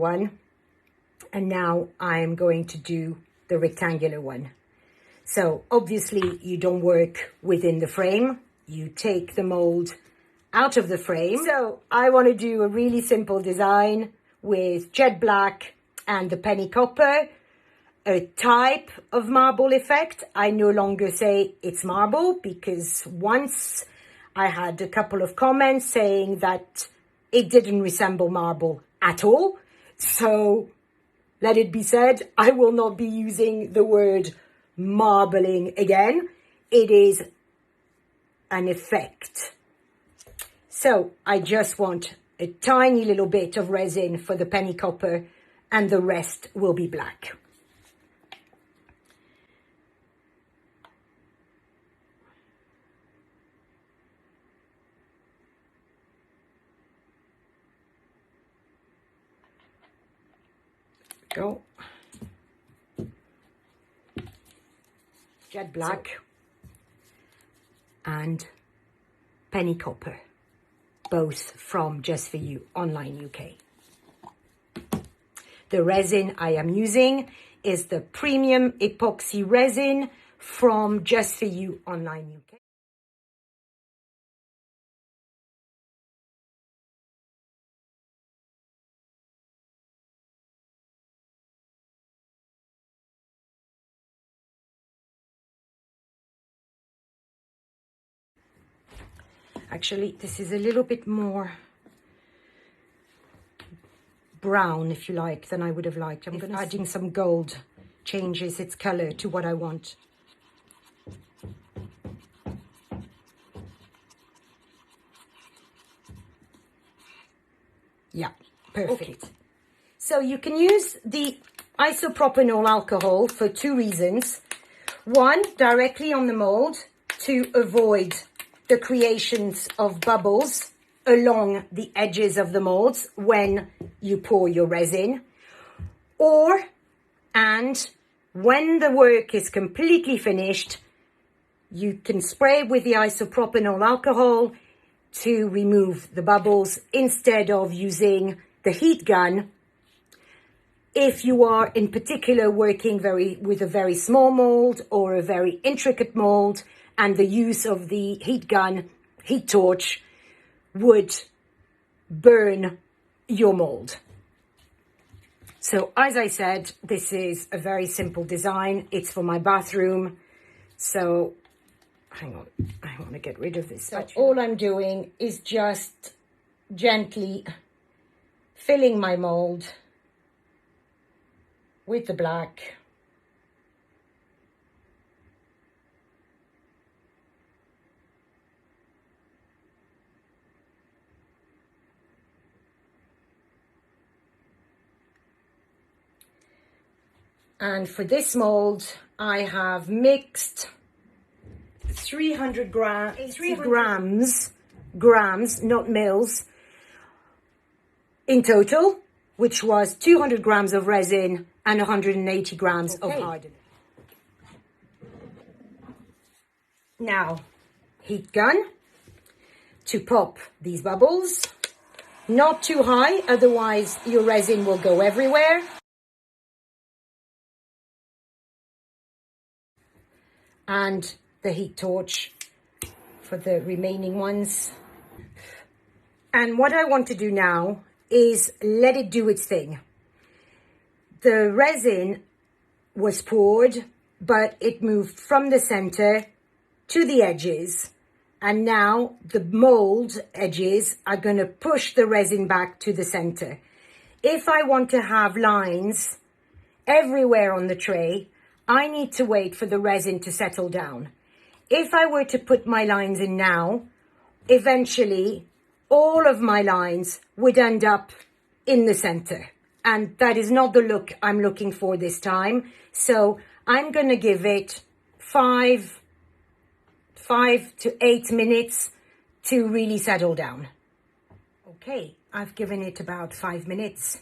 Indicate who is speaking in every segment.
Speaker 1: one, and now I'm going to do the rectangular one. So obviously you don't work within the frame, you take the mold out of the frame. So I want to do a really simple design with jet black and the penny copper, a type of marble effect. I no longer say it's marble, because once I had a couple of comments saying that it didn't resemble marble at all. So let it be said, I will not be using the word marbling again. It is an effect. So I just want a tiny little bit of resin for the penny copper, and the rest will be black. Go. Jet black and penny copper, both from Just For You Online UK. The resin I am using is the premium epoxy resin from Just For You Online UK. Actually, this is a little bit more brown, if you like, than I would have liked. I'm going to adding some gold changes its color to what I want. Yeah, perfect. Okay. So you can use the isopropanol alcohol for two reasons. One, directly on the mold to avoid the creations of bubbles along the edges of the molds when you pour your resin. And when the work is completely finished, you can spray with the isopropanol alcohol to remove the bubbles instead of using the heat gun. If you are in particular working with a very small mold or a very intricate mold, and the use of the heat gun, heat torch, would burn your mold. So as I said, this is a very simple design. It's for my bathroom. So hang on, I want to get rid of this. So all I'm doing is just gently filling my mold with the black. And for this mold, I have mixed 300 grams, not mils, in total, which was 200 grams of resin and 180 grams of hardener. Now, heat gun to pop these bubbles. Not too high, otherwise your resin will go everywhere. And the heat torch for the remaining ones. And what I want to do now is let it do its thing. The resin was poured, but it moved from the center to the edges. And now the mold edges are going to push the resin back to the center. If I want to have lines everywhere on the tray, I need to wait for the resin to settle down. If I were to put my lines in now, eventually all of my lines would end up in the center. And that is not the look I'm looking for this time. So I'm going to give it 5 to 8 minutes to really settle down. Okay, I've given it about 5 minutes.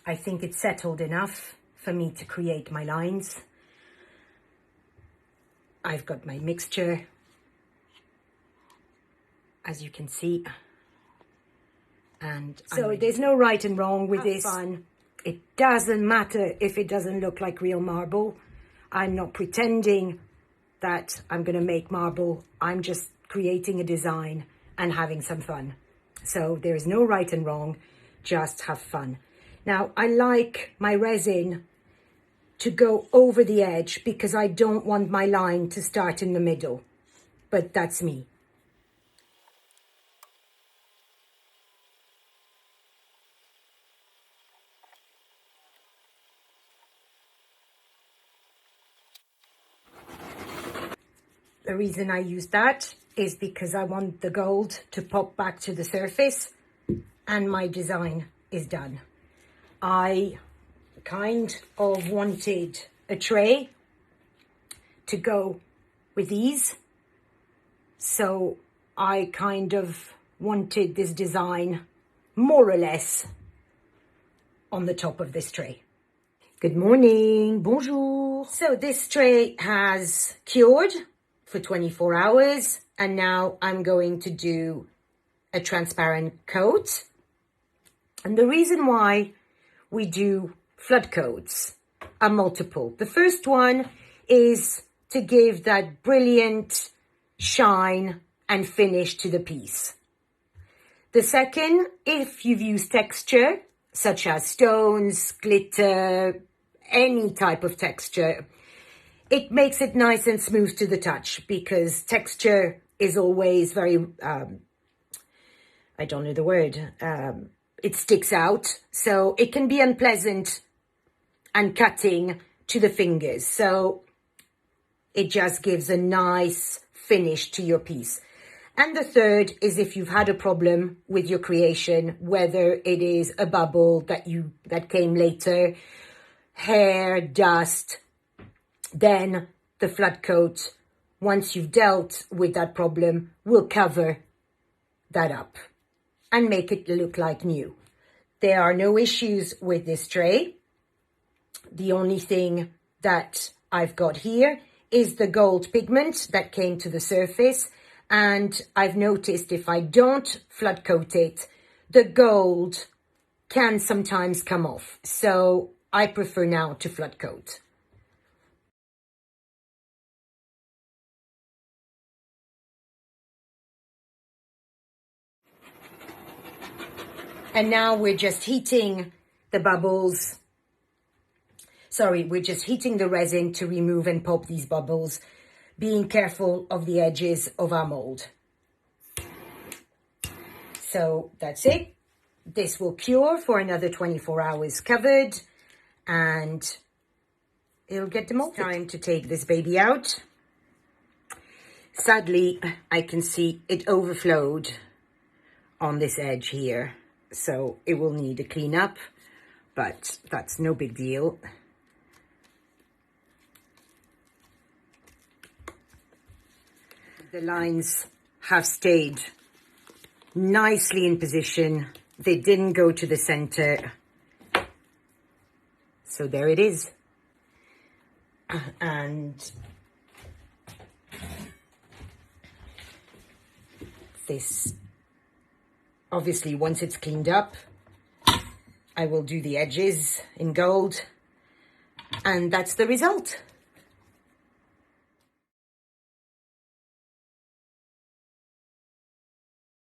Speaker 1: I think it's settled enough for me to create my lines. I've got my mixture, as you can see. And so there's no right and wrong with this. Fun. It doesn't matter if it doesn't look like real marble. I'm not pretending that I'm going to make marble. I'm just creating a design and having some fun. So there is no right and wrong, just have fun. Now, I like my resin to go over the edge because I don't want my line to start in the middle, but that's me. The reason I use that is because I want the gold to pop back to the surface and my design is done. I kind of wanted a tray to go with these. So I kind of wanted this design more or less on the top of this tray. Good morning, bonjour. So this tray has cured for 24 hours and now I'm going to do a transparent coat. And the reason why we do flood coats are multiple. The first one is to give that brilliant shine and finish to the piece. The second, if you've used texture, such as stones, glitter, any type of texture, it makes it nice and smooth to the touch because texture is always very, I don't know the word, it sticks out. So it can be unpleasant and cutting to the fingers. So it just gives a nice finish to your piece. And the third is if you've had a problem with your creation, whether it is a bubble that came later, hair, dust, then the flood coat, once you've dealt with that problem, will cover that up and make it look like new. There are no issues with this tray. The only thing that I've got here is the gold pigment that came to the surface. And I've noticed if I don't flood coat it, the gold can sometimes come off. So I prefer now to flood coat. And now we're just heating the bubbles. Sorry, we're just heating the resin to remove and pop these bubbles, being careful of the edges of our mold. So that's it. This will cure for another 24 hours covered and it'll get demolded. Time to take this baby out. Sadly, I can see it overflowed on this edge here. So it will need a cleanup, but that's no big deal. The lines have stayed nicely in position. They didn't go to the center. So there it is. And this, obviously, once it's cleaned up, I will do the edges in gold. And that's the result.